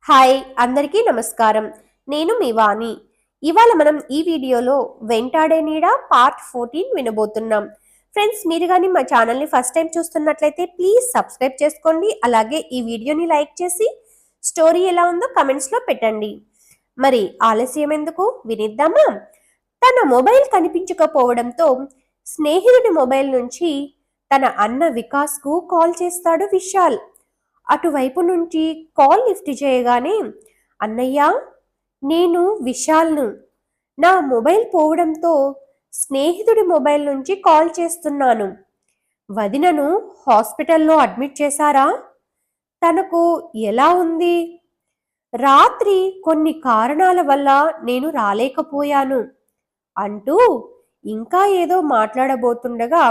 Hi అందరికీ నమస్కారం. నేను మీ వాణి. ఇవాళ మనం ఈ వీడియోలో వెంటాడే నీడ పార్ట్ 14 వినబోతున్నాం. ఫ్రెండ్స్, మీరు కానీ మా ఛానల్ని ఫస్ట్ టైం చూస్తున్నట్లయితే ప్లీజ్ సబ్స్క్రైబ్ చేసుకోండి. అలాగే ఈ వీడియోని లైక్ చేసి స్టోరీ ఎలా ఉందో కమెంట్స్లో పెట్టండి. మరి ఆలస్యం ఎందుకు, వినిద్దామా? తన మొబైల్ కనిపించకపోవడంతో స్నేహితుడి మొబైల్ నుంచి తన అన్న వికాస్కు కాల్ చేస్తాడు విశాల్. అటువైపు నుంచి కాల్ లిఫ్ట్ చేయగానే, అన్నయ్య, నేను విశాల్ను. నా మొబైల్ పోవడంతో స్నేహితుడి మొబైల్ నుంచి కాల్ చేస్తున్నాను. వదినను హాస్పిటల్లో అడ్మిట్ చేశారా? తనకు ఎలా ఉంది? రాత్రి కొన్ని కారణాల వల్ల నేను రాలేకపోయాను అంటూ ఇంకా ఏదో మాట్లాడబోతుండగా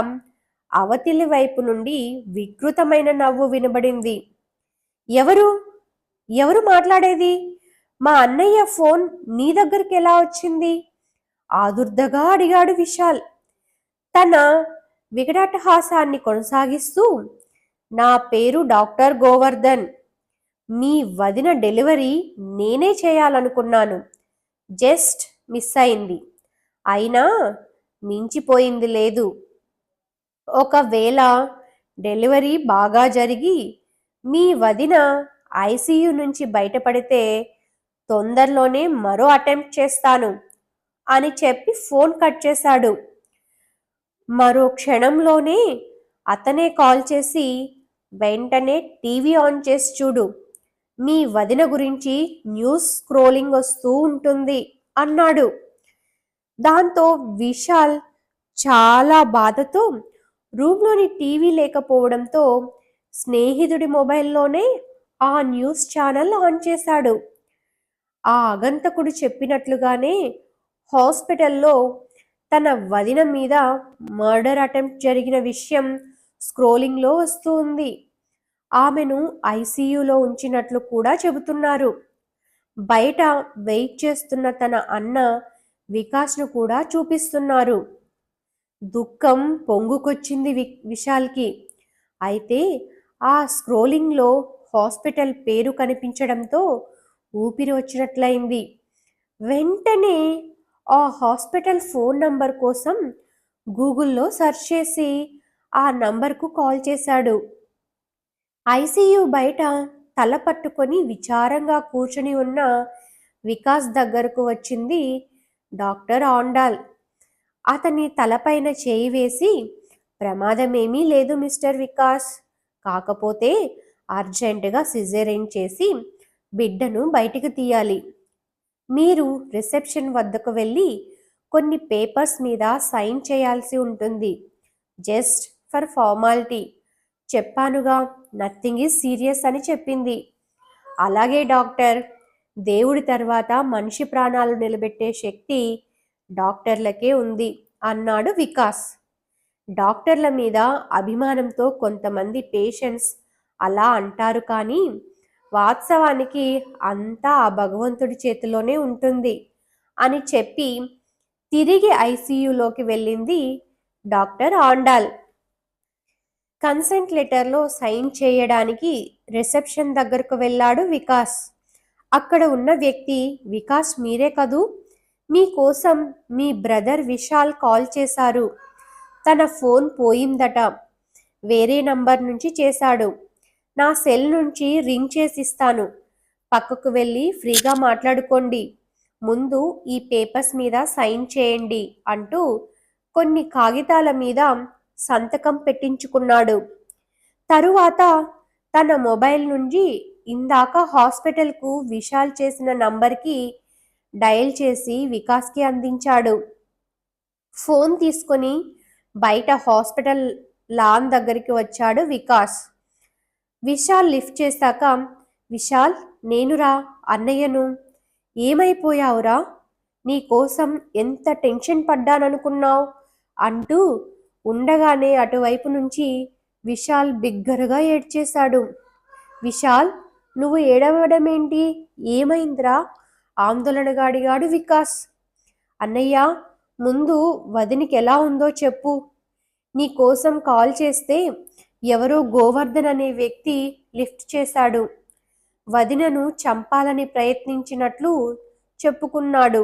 అవతలి వైపు నుండి వికృతమైన నవ్వు వినబడింది. ఎవరు ఎవరు మాట్లాడేది? మా అన్నయ్య ఫోన్ నీ దగ్గరికి ఎలా వచ్చింది? ఆదుర్దగా అడిగాడు విశాల్ తన వికటాటహాసాన్ని కొనసాగిస్తూ. నా పేరు డాక్టర్ గోవర్ధన్. మీ వదిన డెలివరీ నేనే చేయాలనుకున్నాను. జస్ట్ మిస్ అయింది. అయినా మించిపోయింది లేదు. ఒకవేళ డెలివరీ బాగా జరిగి మీ వదిన ఐసీయూ నుంచి బయటపడితే తొందరలోనే మరో అటెంప్ట్ చేస్తాను అని చెప్పి ఫోన్ కట్ చేశాడు. మరో క్షణంలోనే అతనే కాల్ చేసి, వెంటనే టీవీ ఆన్ చేసి చూడు, మీ వదిన గురించి న్యూస్ స్క్రోలింగ్ వస్తూ ఉంటుంది అన్నాడు. దాంతో విశాల్ చాలా బాధతో రూమ్లోని టీవీ లేకపోవడంతో స్నేహితుడి మొబైల్లోనే ఆ న్యూస్ ఛానల్ ఆన్ చేశాడు. ఆ ఆగంతకుడు చెప్పినట్లుగానే హాస్పిటల్లో తన వదిన మీద మర్డర్ అటెంప్ట్ జరిగిన విషయం స్క్రోలింగ్లో వస్తూ ఉంది. ఆమెను ఐసీయూలో ఉంచినట్లు కూడా చెబుతున్నారు. బయట వెయిట్ చేస్తున్న తన అన్న వికాస్ను కూడా చూపిస్తున్నారు. దుఃఖం పొంగుకొచ్చింది విశాల్కి. అయితే ఆ స్క్రోలింగ్లో హాస్పిటల్ పేరు కనిపించడంతో ఊపిరి వచ్చినట్లయింది. వెంటనే ఆ హాస్పిటల్ ఫోన్ నంబర్ కోసం గూగుల్లో సెర్చ్ చేసి ఆ నంబర్కు కాల్ చేశాడు. ఐసీయూ బయట తల పట్టుకొని విచారంగా కూర్చుని ఉన్న వికాస్ దగ్గరకు వచ్చింది డాక్టర్ ఆండాల్. అతని తలపైన చేయి వేసి, ప్రమాదమేమీ లేదు మిస్టర్ వికాస్. కాకపోతే అర్జెంటుగా సిజేరియన్ చేసి బిడ్డను బయటికి తీయాలి. మీరు రిసెప్షన్ వద్దకు వెళ్ళి కొన్ని పేపర్స్ మీద సైన్ చేయాల్సి ఉంటుంది. Just for formality. చెప్పానుగా, నథింగ్ ఈజ్ సీరియస్ అని చెప్పింది. అలాగే డాక్టర్. దేవుడి తర్వాత మనిషి ప్రాణాలు నిలబెట్టే శక్తి డాక్టర్లకే ఉంది అన్నాడు వికాస్. డాక్టర్ల మీద అభిమానంతో కొంతమంది పేషెంట్స్ అలా అంటారు, కానీ వాస్తవానికి అంతా ఆ భగవంతుడి చేతిలోనే ఉంటుంది అని చెప్పి తిరిగి ఐసీయూలోకి వెళ్ళింది డాక్టర్ ఆండాల్. కన్సెంట్ లెటర్లో సైన్ చేయడానికి రిసెప్షన్ దగ్గరకు వెళ్ళాడు వికాస్. అక్కడ ఉన్న వ్యక్తి, వికాస్ మీరే కదూ? మీకోసం మీ బ్రదర్ విశాల్ కాల్ చేశారు. తన ఫోన్ పోయిందట. వేరే నంబర్ నుంచి చేశాడు. నా సెల్ నుంచి రింగ్ చేసిస్తాను. పక్కకు వెళ్ళి ఫ్రీగా మాట్లాడుకోండి. ముందు ఈ పేపర్స్ మీద సైన్ చేయండి అంటూ కొన్ని కాగితాల మీద సంతకం పెట్టించుకున్నాడు. తరువాత తన మొబైల్ నుంచి ఇందాక హాస్పిటల్కు విశాల్ చేసిన నంబర్కి డయల్ చేసి వికాస్కి అందించాడు. ఫోన్ తీసుకొని బయట హాస్పిటల్ లాన్ దగ్గరికి వచ్చాడు వికాస్. విశాల్ లిఫ్ట్ చేశాక, విశాల్, నేనురా, అన్నయ్యను. ఏమైపోయావురా? నీకోసం ఎంత టెన్షన్ పడ్డాననుకున్నావు అంటూ ఉండగానే అటువైపు నుంచి విశాల్ బిగ్గరగా ఏడ్చేశాడు. విశాల్, నువ్వు ఏడవడమేంటి? ఏమైందిరా? ఆందోళనగా అడిగాడు వికాస్. అన్నయ్య, ముందు వదినికి ఎలా ఉందో చెప్పు. నీ కోసం కాల్ చేస్తే ఎవరో గోవర్ధన్ అనే వ్యక్తి లిఫ్ట్ చేశాడు. వదినను చంపాలని ప్రయత్నించినట్లు చెప్పుకున్నాడు.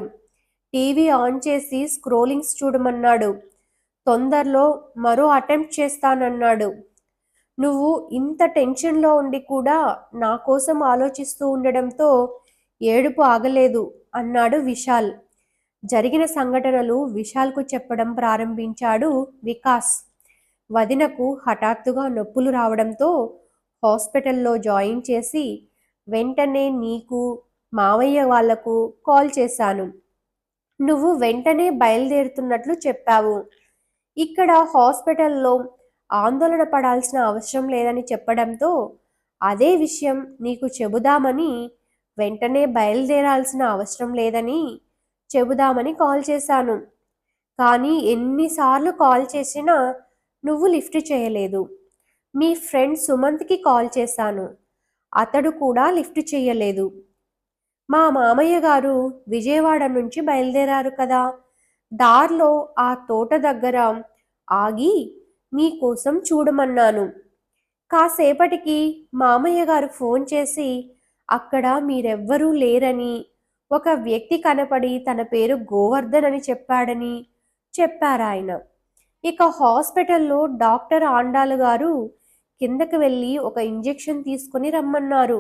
టీవీ ఆన్ చేసి స్క్రోలింగ్స్ చూడమన్నాడు. తొందరలో మరో అటెంప్ట్ చేస్తానన్నాడు. నువ్వు ఇంత టెన్షన్లో ఉండి కూడా నా కోసం ఆలోచిస్తూ ఉండడంతో ఏడుపు ఆగలేదు అన్నాడు విశాల్. జరిగిన సంఘటనలు విశాల్కు చెప్పడం ప్రారంభించాడు వికాస్. వదినకు హఠాత్తుగా నొప్పులు రావడంతో హాస్పిటల్లో జాయిన్ చేసి వెంటనే నీకు మావయ్య వాళ్లకు కాల్ చేశాను. నువ్వు వెంటనే బయలుదేరుతున్నట్లు చెప్పావు. ఇక్కడ హాస్పిటల్లో ఆందోళన పడాల్సిన అవసరం లేదని చెప్పడంతో అదే విషయం నీకు చెబుదామని, వెంటనే బయలుదేరాల్సిన అవసరం లేదని చెబుదామని కాల్ చేశాను. కానీ ఎన్నిసార్లు కాల్ చేసినా నువ్వు లిఫ్ట్ చేయలేదు. మీ ఫ్రెండ్ సుమంత్కి కాల్ చేశాను, అతడు కూడా లిఫ్ట్ చేయలేదు. మా మామయ్య గారు విజయవాడ నుంచి బయలుదేరారు కదా, దారిలో ఆ తోట దగ్గర ఆగి మీకోసం చూడమన్నాను. కాసేపటికి మామయ్య గారు ఫోన్ చేసి అక్కడ మీరెవ్వరూ లేరని, ఒక వ్యక్తి కనపడి తన పేరు గోవర్ధన్ అని చెప్పాడని చెప్పారాయన. ఇక హాస్పిటల్లో డాక్టర్ ఆండాలు గారు కిందకి వెళ్ళి ఒక ఇంజెక్షన్ తీసుకుని రమ్మన్నారు.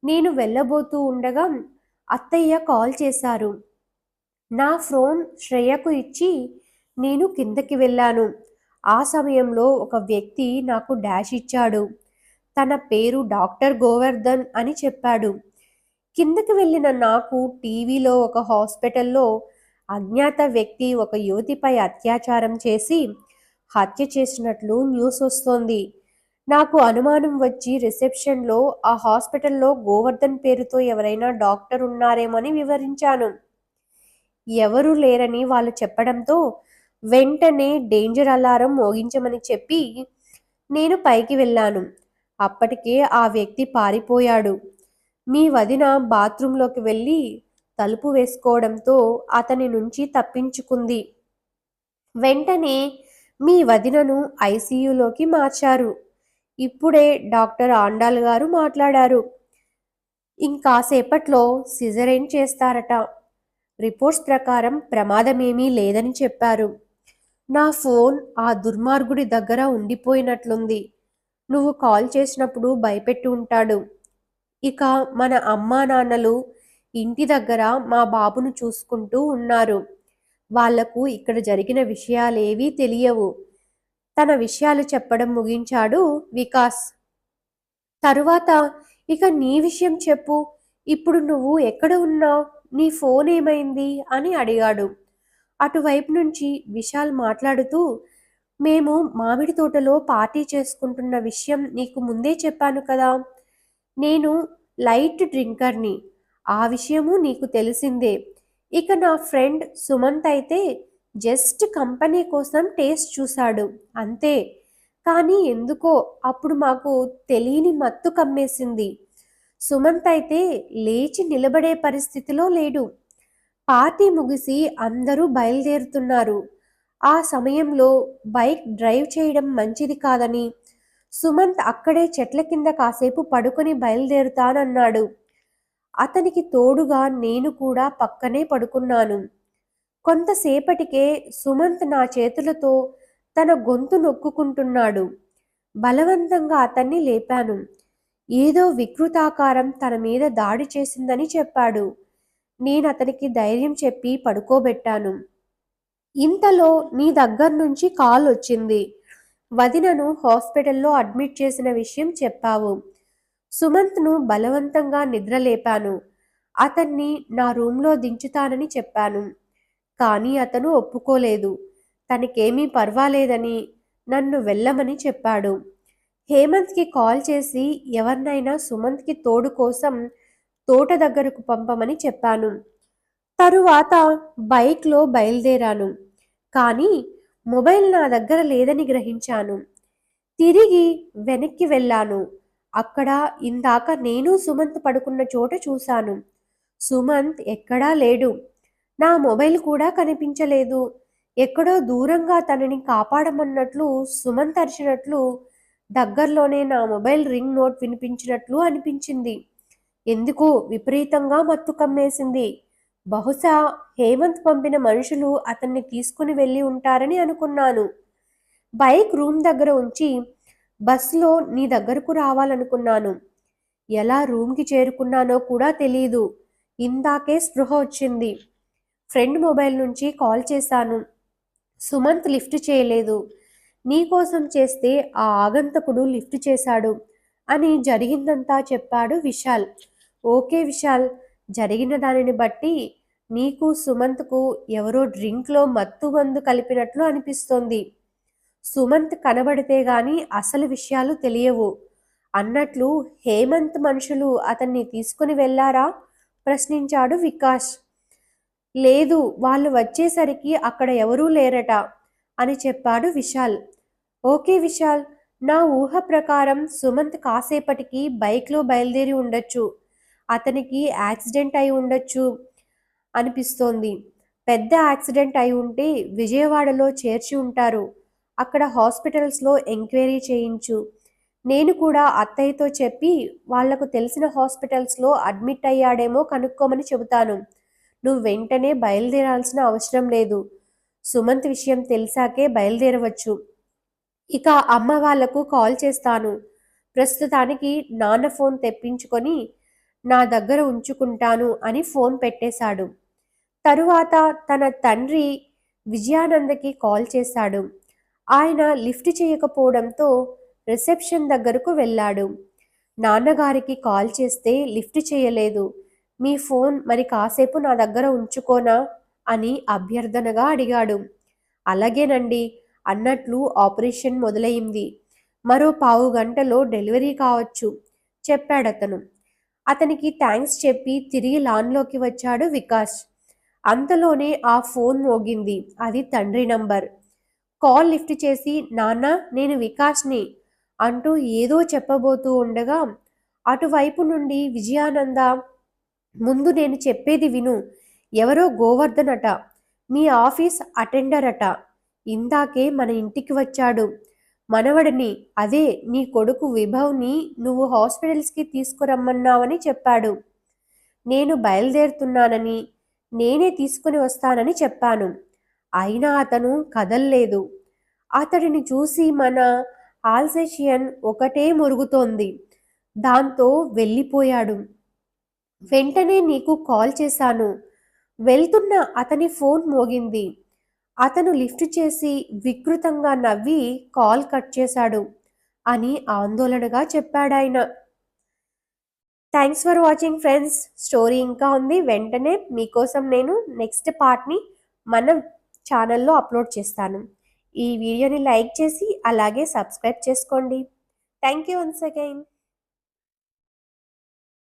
నేను వెళ్ళబోతూ ఉండగా అత్తయ్య కాల్ చేశారు. నా ఫోన్ శ్రేయకు ఇచ్చి నేను కిందకి వెళ్ళాను. ఆ సమయంలో ఒక వ్యక్తి నాకు డాష్ ఇచ్చాడు. తన పేరు డాక్టర్ గోవర్ధన్ అని చెప్పాడు. కిందకి వెళ్ళిన నాకు టీవీలో ఒక హాస్పిటల్లో అజ్ఞాత వ్యక్తి ఒక యువతిపై అత్యాచారం చేసి హత్య చేసినట్లు న్యూస్ వస్తోంది. నాకు అనుమానం వచ్చి రిసెప్షన్లో ఆ హాస్పిటల్లో గోవర్ధన్ పేరుతో ఎవరైనా డాక్టర్ ఉన్నారేమని వివరించాను. ఎవరూ లేరని వాళ్ళు చెప్పడంతో వెంటనే డేంజర్ అలారం మోగించమని చెప్పి నేను పైకి వెళ్ళాను. అప్పటికే ఆ వ్యక్తి పారిపోయాడు. మీ వదిన బాత్రూంలోకి వెళ్ళి తలుపు వేసుకోవడంతో అతని నుంచి తప్పించుకుంది. వెంటనే మీ వదినను ఐసీయూలోకి మార్చారు. ఇప్పుడే డాక్టర్ ఆండాల్ గారు మాట్లాడారు. ఇంకాసేపట్లో సిజరేన్ చేస్తారట. రిపోర్ట్స్ ప్రకారం ప్రమాదమేమీ లేదని చెప్పారు. నా ఫోన్ ఆ దుర్మార్గుడి దగ్గర ఉండిపోయినట్లుంది. నువ్వు కాల్ చేసినప్పుడు భయపెట్టి ఉంటాడు. ఇక మన అమ్మా నాన్నలు ఇంటి దగ్గర మా బాబును చూసుకుంటూ ఉన్నారు. వాళ్లకు ఇక్కడ జరిగిన విషయాలేవీ తెలియవు. తన విషయాలు చెప్పడం ముగించాడు వికాస్. తరువాత ఇక నీ విషయం చెప్పు. ఇప్పుడు నువ్వు ఎక్కడ ఉన్నావు? నీ ఫోన్ ఏమైంది అని అడిగాడు. అటువైపు నుంచి విశాల్ మాట్లాడుతూ, మేము మామిడి తోటలో పార్టీ చేసుకుంటున్న విషయం నీకు ముందే చెప్పాను కదా. నేను లైట్ డ్రింకర్ని, ఆ విషయము నీకు తెలిసిందే. ఇక నా ఫ్రెండ్ సుమంత్ అయితే జస్ట్ కంపెనీ కోసం టేస్ట్ చూశాడు అంతే. కానీ ఎందుకో అప్పుడు మాకు తెలియని మత్తు కమ్మేసింది. సుమంత్ అయితే లేచి నిలబడే పరిస్థితిలో లేడు. పార్టీ ముగిసి అందరూ బయలుదేరుతున్నారు. ఆ సమయంలో బైక్ డ్రైవ్ చేయడం మంచిది కాదని సుమంత్ అక్కడే చెట్ల కింద కాసేపు పడుకొని బయలుదేరుతానన్నాడు. అతనికి తోడుగా నేను కూడా పక్కనే పడుకున్నాను. కొంతసేపటికే సుమంత్ నా చేతులతో తన గొంతు నొక్కుకుంటున్నాడు. బలవంతంగా అతన్ని లేపాను. ఏదో వికృతాకారం తన మీద దాడి చేసిందని చెప్పాడు. నేను అతనికి ధైర్యం చెప్పి పడుకోబెట్టాను. ఇంతలో నీ దగ్గర నుంచి కాల్ వచ్చింది. వదినను హాస్పిటల్లో అడ్మిట్ చేసిన విషయం చెప్పావు. సుమంత్ను బలవంతంగా నిద్రలేపాను. అతన్ని నా రూంలో దించుతానని చెప్పాను. కానీ అతను ఒప్పుకోలేదు. తనకేమీ పర్వాలేదని నన్ను వెళ్ళమని చెప్పాడు. హేమంత్కి కాల్ చేసి ఎవరినైనా సుమంత్కి తోడు కోసం తోట దగ్గరకు పంపమని చెప్పాను. తరువాత బైక్లో బయలుదేరాను. కానీ మొబైల్ నా దగ్గర లేదని గ్రహించాను. తిరిగి వెనక్కి వెళ్ళాను. అక్కడ ఇందాక నేను సుమంత్ పడుకున్న చోట చూశాను. సుమంత్ ఎక్కడా లేడు. నా మొబైల్ కూడా కనిపించలేదు. ఎక్కడో దూరంగా తనని కాపాడమన్నట్లు సుమంత్ అరిచినట్లు, దగ్గరలోనే నా మొబైల్ రింగ్ నోట్ వినిపించినట్లు అనిపించింది. ఎందుకో విపరీతంగా మత్తు కమ్మేసింది. బహుశా హేమంత్ పంపిన మనుషులు అతన్ని తీసుకుని వెళ్ళి ఉంటారని అనుకున్నాను. బైక్ రూమ్ దగ్గర ఉంచి బస్సులో నీ దగ్గరకు రావాలనుకున్నాను. ఎలా రూమ్కి చేరుకున్నానో కూడా తెలీదు. ఇందాకే స్పృహ వచ్చింది. ఫ్రెండ్ మొబైల్ నుంచి కాల్ చేశాను. సుమంత్ లిఫ్ట్ చేయలేదు. నీకోసం చేస్తే ఆ ఆగంతకుడు లిఫ్ట్ చేశాడు అని జరిగిందంతా చెప్పాడు విశాల్. ఓకే విశాల్, జరిగిన దానిని బట్టి నీకు సుమంత్కు ఎవరో డ్రింక్లో మత్తు మందు కలిపినట్లు అనిపిస్తోంది. సుమంత్ కనబడితే గాని అసలు విషయాలు తెలియవు. అన్నట్లు హేమంత్ మనుషులు అతన్ని తీసుకుని వెళ్లారా? ప్రశ్నించాడు వికాస్. లేదు, వాళ్ళు వచ్చేసరికి అక్కడ ఎవరూ లేరట అని చెప్పాడు విశాల్. ఓకే విశాల్, నా ఊహ ప్రకారం సుమంత్ కాసేపటికి బైక్లో బయలుదేరి ఉండొచ్చు. అతనికి యాక్సిడెంట్ అయి ఉండొచ్చు అనిపిస్తోంది. పెద్ద యాక్సిడెంట్ అయి ఉంటే విజయవాడలో చేర్చి ఉంటారు. అక్కడ హాస్పిటల్స్లో ఎంక్వైరీ చేయించు. నేను కూడా అత్తయ్యతో చెప్పి వాళ్లకు తెలిసిన హాస్పిటల్స్లో అడ్మిట్ అయ్యాడేమో కనుక్కోమని చెబుతాను. నువ్వు వెంటనే బయలుదేరాల్సిన అవసరం లేదు. సుమంత్ విషయం తెలిసాకే బయలుదేరవచ్చు. ఇక అమ్మ వాళ్లకు కాల్ చేస్తాను. ప్రస్తుతానికి నాన్న ఫోన్ తెప్పించుకొని నా దగ్గర ఉంచుకుంటాను అని ఫోన్ పెట్టేశాడు. తరువాత తన తండ్రి విజయానందకి కాల్ చేశాడు. ఆయన లిఫ్ట్ చేయకపోవడంతో రిసెప్షన్ దగ్గరకు వెళ్ళాడు. నాన్నగారికి కాల్ చేస్తే లిఫ్ట్ చేయలేదు. మీ ఫోన్ మరి కాసేపు నా దగ్గర ఉంచుకోనా అని అభ్యర్థనగా అడిగాడు. అలాగేనండి అన్నట్లు ఆపరేషన్ మొదలయింది. మరో పావు గంటలో డెలివరీ కావచ్చు చెప్పాడతను. అతనికి థ్యాంక్స్ చెప్పి తిరిగి లాన్లోకి వచ్చాడు వికాస్. అంతలోనే ఆ ఫోన్ మోగింది. అది తండ్రి నంబర్. కాల్ లిఫ్ట్ చేసి నాన్న, నేను వికాస్ని అంటూ ఏదో చెప్పబోతూ ఉండగా అటువైపు నుండి విజయానంద, ముందు నేను చెప్పేది విను. ఎవరో గోవర్ధన్ అట, మీ ఆఫీస్ అటెండర్ అట. ఇందాకే మన ఇంటికి వచ్చాడు. మనవడిని, అదే నీ కొడుకు విభవ్ని నువ్వు హాస్పిటల్స్కి తీసుకురమ్మన్నావని చెప్పాడు. నేను బయలుదేరుతున్నానని, నేనే తీసుకుని వస్తానని చెప్పాను. అయినా అతను కదల్లేదు. అతడిని చూసి మన ఆల్సేషియన్ ఒకటే మురుగుతోంది. దాంతో వెళ్ళిపోయాడు. వెంటనే నీకు కాల్ చేశాను. వెళ్తున్న అతని ఫోన్ మోగింది. అతను లిఫ్ట్ చేసి వికృతంగా నవ్వి కాల్ కట్ చేశాడు అని ఆందోళనగా చెప్పాడాయన. Thanks for watching friends. Story ఇంకా ఉంది. వెంటనే మీకోసం నేను నెక్స్ట్ పార్ట్ని మన ఛానల్లో అప్లోడ్ చేస్తాను. ఈ వీడియోని లైక్ చేసి అలాగే సబ్స్క్రైబ్ చేసుకోండి. Thank you once again.